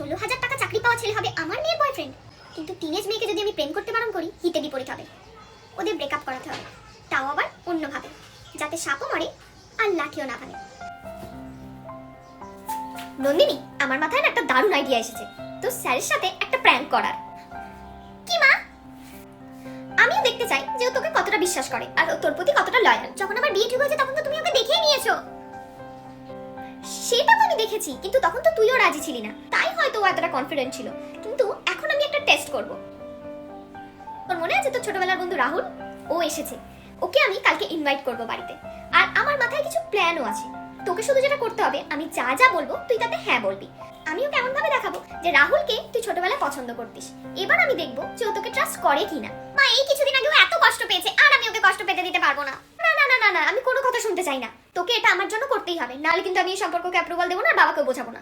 16,000 টাকা চাকরি পাওয়া ছেলে হবে আমার মেয়ের বয়ফ্রেন্ড। কিন্তু টিনেজ মেয়েকে যদি আমি প্রেম করতে বারণ করি হিতে বিপরীত হবে। ওদের ব্রেকআপ করাতে হবে, তাও আবার অন্যভাবে, যাতে সাপও মরে আর লাঠিও না ভাঙে। নন্দিনী, আমার মাথায় না একটা দারুণ আইডিয়া এসেছে, তো স্যারের সাথে একটা প্র্যাঙ্ক করার। কি মা? আমিও দেখতে চাই যে ও তোকে কতটা বিশ্বাস করে আর ও তোর প্রতি কতটা লয়াল। যখন আমার বিয়ে ঠিক হয়েছে তখন তো তুমি ওকে দেখেই নিয়েছো। সেটা তো আমি দেখেছি, কিন্তু তখন তো তুইও রাজি ছিলি না, তাই হয়তো ও এতটা কনফিডেন্ট ছিল। কিন্তু এখন আমি একটা টেস্ট করব। তোর মনে আছে তোর ছোটবেলার বন্ধু রাহুল? ও এসেছে, ওকে আমি কালকে ইনভাইট করব বাড়িতে। আর আমার মাথায় কিছু প্ল্যানও আছে। তোকে শুধু যেটা করতে হবে, আমি যা যা বলবো তুই তাতে হ্যাঁ বলবি। আমিও কেমন ভাবে দেখাবো যে রাহুলকে তুই ছোটবেলায় পছন্দ করতিস। এবার আমি দেখবো যে ও তোকে ট্রাস্ট করে কিনা। মা, এই কিছুদিন আগে ও এত কষ্ট পেয়েছে, আর আমি ওকে কষ্ট পেতে দিতে পারবো না। না না না না না, আমি কোনো কথা শুনতে চাই না। তোকে এটা আমার জন্য করতেই হবে, নাহলে কিন্তু আমি এই সম্পর্ককে অ্যাপ্রুভাল দেবো না আর বাবাকেও বোঝাবো না।